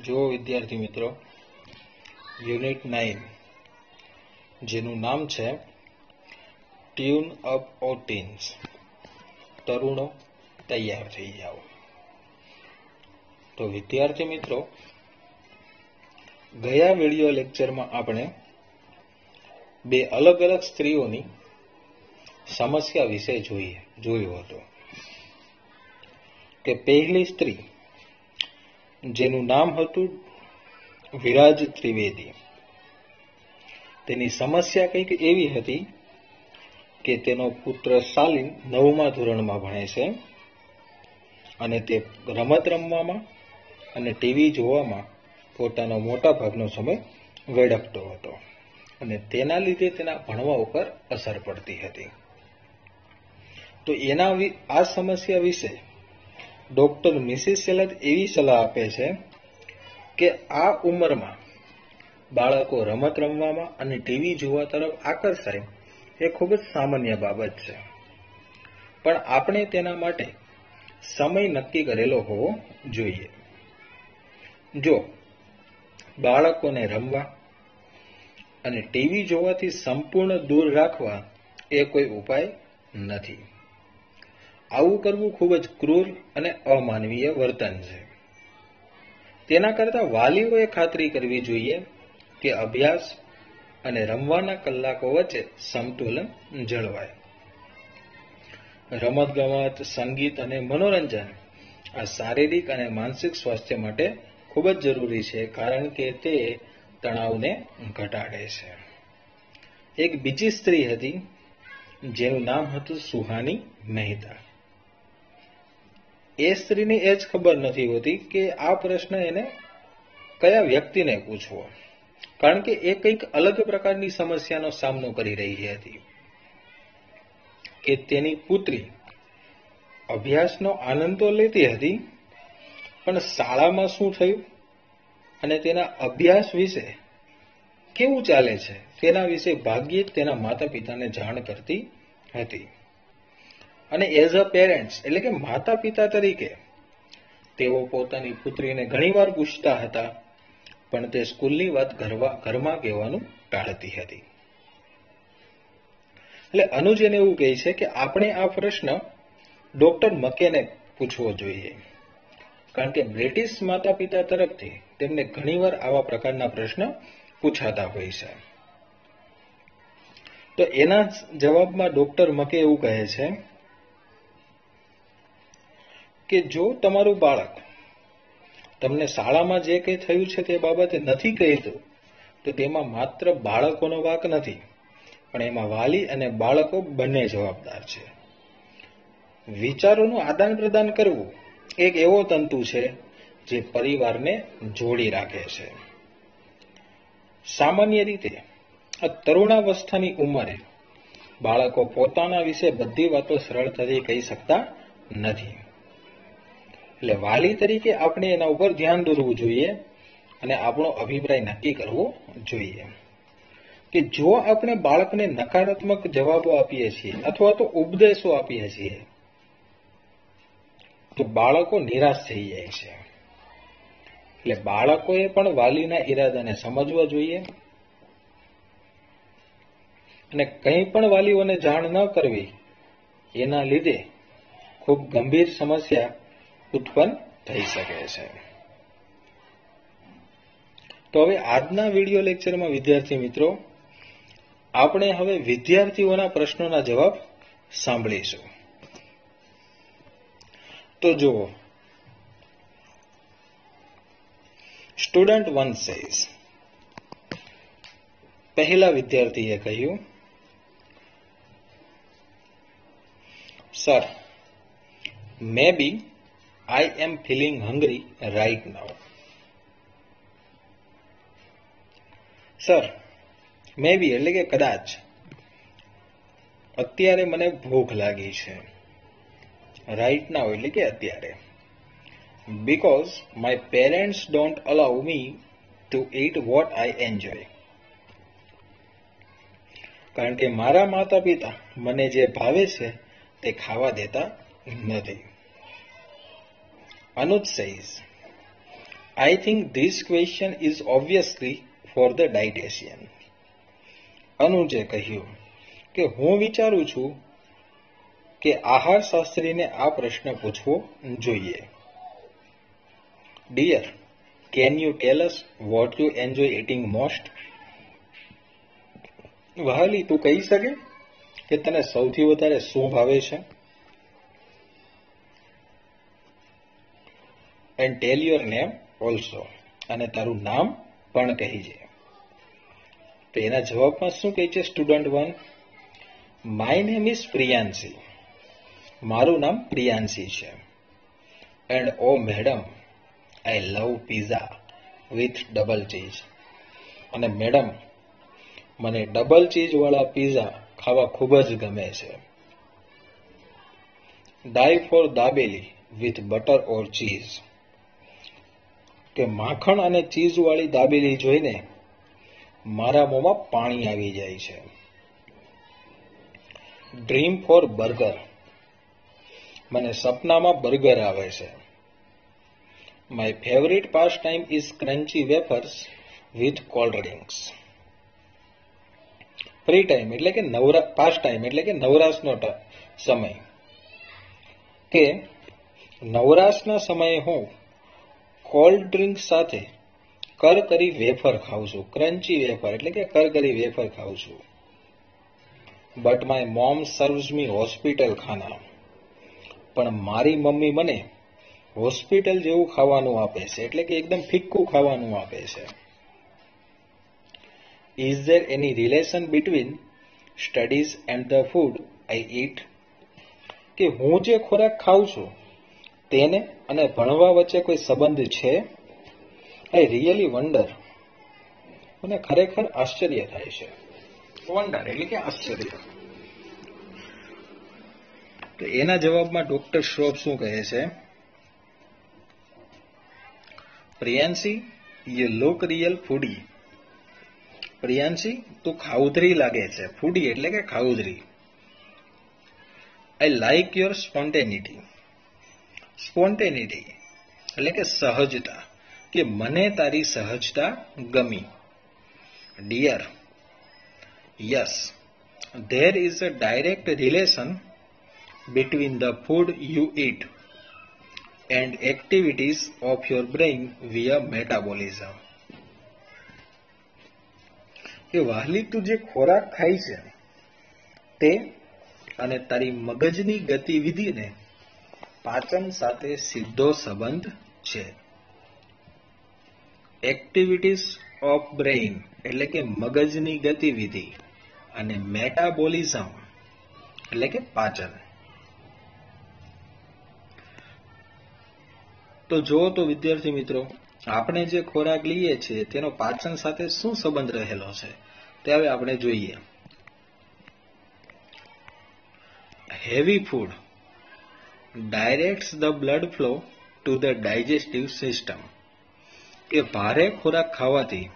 જો વિદ્યાર્થી મિત્રો યુનિટ 9 જેનું નામ છે ટ્યુન અપ ઓ ટીન્સ, તરુણો તૈયાર થઈ જાઓ. તો વિદ્યાર્થી મિત્રો, ગયા વિડિયો લેક્ચરમાં આપણે બે અલગ અલગ સ્ત્રીઓની સમસ્યા વિશે જોયું હતું કે પહેલી સ્ત્રી જેનું નામ હતું વિરાજ ત્રિવેદી, તેની સમસ્યા કંઈક એવી હતી કે તેનો પુત્ર શાલિન 9મા ધોરણમાં ભણે છે અને તે રમત રમવામાં અને ટીવી જોવામાં પોતાનો મોટા ભાગનો સમય વેડફતો હતો અને તેના લીધે તેના ભણવા ઉપર અસર પડતી હતી. તો આ સમસ્યા વિશે ડોક્ટર મિસિસ સેલત એવી સલાહ આપે છે કે આ ઉંમરમાં બાળકો રમત રમવામાં અને ટીવી જોવા તરફ આકર્ષાય એ ખૂબ જ સામાન્ય બાબત છે, પણ આપણે તેના માટે સમય નક્કી કરેલો હોવો જોઈએ. જો બાળકોને રમવા અને ટીવી જોવાથી સંપૂર્ણ દૂર રાખવા એ કોઈ ઉપાય નથી. આવું કરવું ખૂબ જ ક્રૂર અને અમાનવીય વર્તન છે. તેના કરતાં વાલીઓએ ખાતરી કરવી જોઈએ કે અભ્યાસ અને રમવાના કલાકો વચ્ચે સંતુલન જળવાય. રમતગમત, સંગીત અને મનોરંજન આ શારીરિક અને માનસિક સ્વાસ્થ્ય માટે ખૂબ જ જરૂરી છે, કારણ કે તે તણાવને ઘટાડે છે. એક બીજી સ્ત્રી હતી જેનું નામ હતું સુહાની મહેતા. એ સ્ત્રીને એ જ ખબર નથી હોતી કે આ પ્રશ્ન એને કયા વ્યક્તિને પૂછવો, કારણ કે એ કંઈક અલગ પ્રકારની સમસ્યાનો સામનો કરી રહી હતી કે તેની પુત્રી અભ્યાસનો આનંદ તો લેતી હતી, પણ શાળામાં શું થયું અને તેના અભ્યાસ વિશે કેવું ચાલે છે તેના વિશે ભાગ્યે જ તેના માતા પિતાને જાણ કરતી હતી. અને એઝ અ પેરેન્ટ્સ એટલે કે માતા પિતા તરીકે તેઓ પોતાની પુત્રીને ઘણીવાર પૂછતા હતા, પણ તે સ્કૂલની વાત ઘરમાં કહેવાનું ટાળતી હતી. એટલે અનુજ એને એવું કહે છે કે આપણે આ પ્રશ્ન ડોક્ટર મકેને પૂછવો જોઈએ, કારણ કે બ્રિટિશ માતા પિતા તરફથી તેમને ઘણીવાર આવા પ્રકારના પ્રશ્ન પૂછાતા હોય છે. તો એના જવાબમાં ડોક્ટર મકે એવું કહે છે કે જો તમારું બાળક તમને શાળામાં જે કંઈ થયું છે તે બાબતે નથી કહેતું, તો તેમાં માત્ર બાળકોનો વાંક નથી, પણ એમાં વાલી અને બાળકો બંને જવાબદાર છે. વિચારોનું આદાન પ્રદાન કરવું એક એવો તંતુ છે જે પરિવારને જોડી રાખે છે. સામાન્ય રીતે આ તરુણાવસ્થાની ઉંમરે બાળકો પોતાના વિશે બધી વાતો સરળતાથી કહી શકતા નથી. એટલે વાલી તરીકે આપણે એના ઉપર ધ્યાન દોરવું જોઈએ અને આપણો અભિપ્રાય નક્કી કરવો જોઈએ કે જો આપણે બાળકને નકારાત્મક જવાબો આપીએ છીએ અથવા તો ઉપદેશો આપીએ છીએ તો બાળકો નિરાશ થઈ જાય છે. એટલે બાળકોએ પણ વાલીના ઈરાદાને સમજવા જોઈએ અને કંઈ પણ વાલીઓને જાણ ન કરવી એના લીધે ખૂબ ગંભીર સમસ્યા ઉત્પન્ન થઈ શકે છે. તો હવે આજના વિડિયો લેક્ચરમાં વિદ્યાર્થી મિત્રો આપણે હવે વિદ્યાર્થીઓના પ્રશ્નોના જવાબ સાંભળીશું. તો જુઓ, સ્ટુડન્ટ 1 says, પહેલા વિદ્યાર્થીએ કહ્યું, sir, maybe I am feeling hungry right now. Sir, maybe એટલે કે કદાચ અત્યારે મને ભૂખ લાગી છે. રાઈટ નાઉ એટલે કે અત્યારે. Because my parents don't allow me to eat what I enjoy. કારણ કે મારા માતા પિતા મને જે ભાવે છે તે ખાવા દેતા નથી. Anuj says, I think this question is obviously for the dietitian. અનુજે કહ્યું કે હું વિચારું છું કે આહાર શાસ્ત્રીને આ પ્રશ્ન પૂછવો જોઈએ. Dear, can you tell us what you enjoy eating most? વહાલી, તું કહી શકે કે તને સૌથી વધારે શું ભાવે છે? And tell your name also. અને તારું નામ પણ કહીજે. તો એના જવાબમાં શું કહે છે student 1? My name is Priyanshi. મારું નામ પ્રિયાંશી છે. And oh madam, I love pizza with double cheese. અને મેડમ, મને ડબલ ચીઝ વાળા પીઝા ખાવા ખૂબ જ ગમે છે. Die for dabeli with butter or cheese. કે માખણ અને ચીઝ વાળી દાબેલી જોઈને મારા મોંમાં પાણી આવી જાય છે. Dream for burger. મને સપનામાં બર્ગર આવે છે. My favorite pastime is crunchy wafers with cold drinks. Free time એટલે કે પાસ્ટ ટાઈમ એટલે કે નવરાશનો સમય. કે નવરાશના સમયે હું કોલ્ડ ડ્રિંક સાથે કરકરી વેફર ખાઉં છું. ક્રન્ચી વેફર એટલે કે કરકરી વેફર ખાઉં છું. But my mom serves me hospital ખાના. પણ મારી મમ્મી મને હોસ્પિટલ જેવું ખાવાનું આપે છે, એટલે કે એકદમ ફિક્કું ખાવાનું આપે છે. Is there any relation between studies and the food I eat? કે હું જે ખોરાક ખાઉં છું તેને અને ભણવા વચ્ચે કોઈ સંબંધ છે? I really wonder. મને ખરેખર આશ્ચર્ય થાય છે. વન્ડર એટલે કે આશ્ચર્ય. તો એના જવાબમાં ડોક્ટર શ્રોફ શું કહે છે? Priyanshi, you look real foodie. Priyanshi, તું ખાઉધરી લાગે છે. ફૂડી એટલે કે ખાઉધરી. I like your spontaneity. સ્પોન્ટેનિટી એટલે કે સહજતા. કે મને તારી સહજતા ગમી. Dear, yes, there is a direct relation between the food you eat and activities of your brain via metabolism. કે વહાલી, તું જે ખોરાક ખાય છે તે અને તારી મગજની ગતિવિધિને પાચન સાથે સીધો સંબંધ છે. એક્ટિવિટીઝ ઓફ બ્રેઇન એટલે કે મગજની ગતિવિધિ અને મેટાબોલિઝમ એટલે કે પાચન. તો જુઓ તો વિદ્યાર્થી મિત્રો, આપણે જે ખોરાક લઈએ છીએ તેનો પાચન સાથે શું સંબંધ રહેલો છે તે હવે આપણે જોઈએ. Heavy food directs the blood flow to the digestive system. કે ભારે ખોરાક ખાવાથી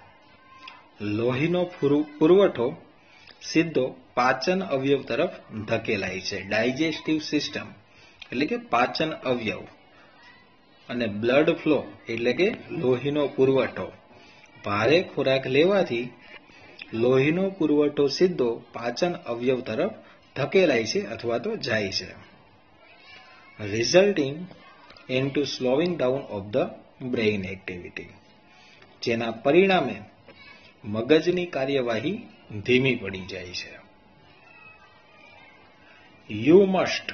લોહીનો પુરવઠો સીધો પાચન અવયવ તરફ ધકેલાય છે. ડાયજેસ્ટિવ સિસ્ટમ એટલે કે પાચન અવયવ. અને બ્લડ ફ્લો એટલે કે લોહીનો પુરવઠો. ભારે ખોરાક લેવાથી લોહીનો પુરવઠો સીધો પાચન અવયવ તરફ ધકેલાય છે અથવા તો જાય છે. Resulting into slowing down of the brain activity. જેના પરિણામે મગજની કાર્યવાહી ધીમી પડી જાય છે. You must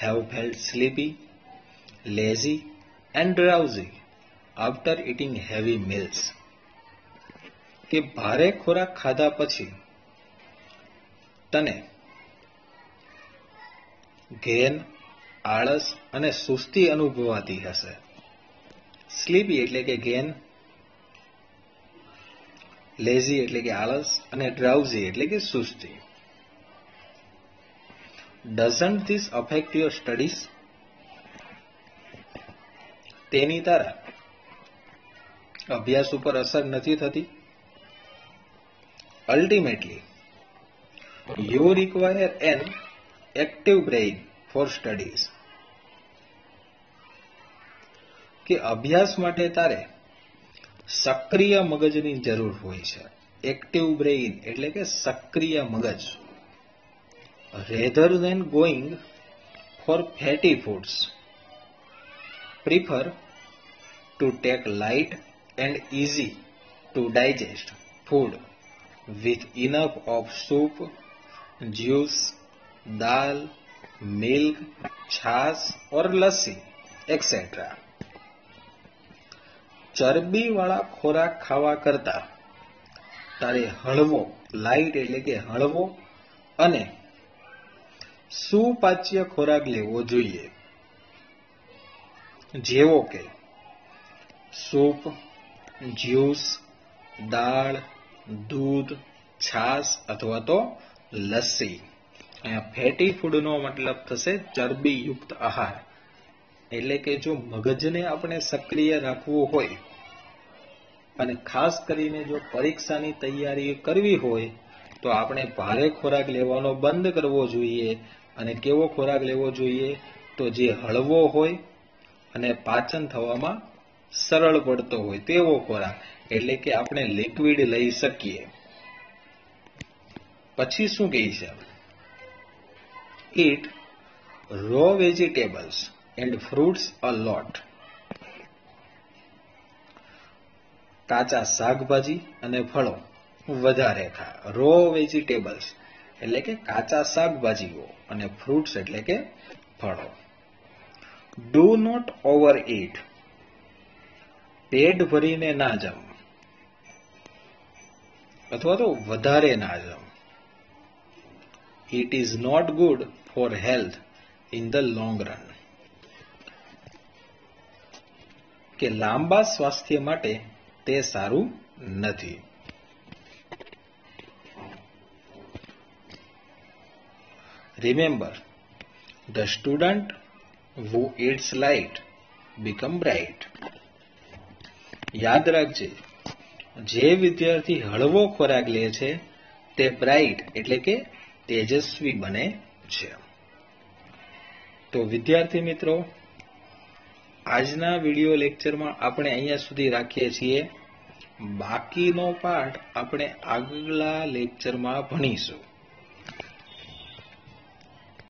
have felt sleepy, lazy and drowsy after eating heavy meals. કે ભારે ખોરાક ખાધા પછી તને ઘેન, આળસ અને સુસ્તી અનુભવાતી હશે. સ્લીપી એટલે કે ઘેન, લેઝી એટલે કે આળસ અને ડ્રાઉઝી એટલે કે સુસ્તી. Doesn't this affect your studies? તેની તારા અભ્યાસ ઉપર અસર નથી થતી. Ultimately, you require an active brain for studies. કે કે અભ્યાસ માટે તારે સક્રિય મગજની જરૂર હોય છે. એક્ટિવ બ્રેઇન એટલે કે સક્રિય મગજ. Rather than going for fatty foods, prefer to take light and easy to digest food with enough of soup, juice, dal, milk, chaas or lassi etc. ચરબીવાળા ખોરાક ખાવા કરતા તારે હળવો, લાઇટ એટલે કે હળવો અને સુપાચ્ય ખોરાક લેવો જોઈએ, જેવો કે સૂપ, જ્યુસ, દાળ, દૂધ, છાશ અથવા તો લસ્સી. અહીંયા ફેટી ફૂડનો મતલબ થશે ચરબીયુક્ત આહાર. એટલે કે જો મગજને આપણે સક્રિય રાખવું હોય અને ખાસ કરીને જો પરીક્ષાની તૈયારી કરવી હોય તો આપણે ભારે ખોરાક લેવાનો બંધ કરવો જોઈએ. અને કેવો ખોરાક લેવો જોઈએ? તો જે હળવો હોય અને પાચન થવામાં સરળ પડતો હોય તેવો ખોરાક, એટલે કે આપણે લિક્વિડ લઈ શકીએ. પછી શું કહે છે? Eat raw vegetables and fruits a lot. કાચા શાકભાજી અને ફળો વધારે ખા. રો વેજીટેબલ્સ એટલે કે કાચા શાકભાજીઓ અને ફ્રૂટ્સ એટલે કે ફળો. Do not overeat. પેટ ભરીને ના જમ અથવા તો વધારે ના જમ. It is not good for health in the long run. કે લાંબા સ્વાસ્થ્ય માટે તે સારું નથી. Remember, the student who eats light become bright. યાદ રાખજે, જે વિદ્યાર્થી હળવો ખોરાક લે છે તે બ્રાઇટ એટલે કે તેજસ્વી બને છે. તો વિદ્યાર્થી મિત્રો, આજના વિડિયો લેક્ચરમાં આપણે અહીંયા સુધી રાખીએ છીએ. બાકીનો પાઠ આપણે આગલા લેક્ચરમાં ભણીશું.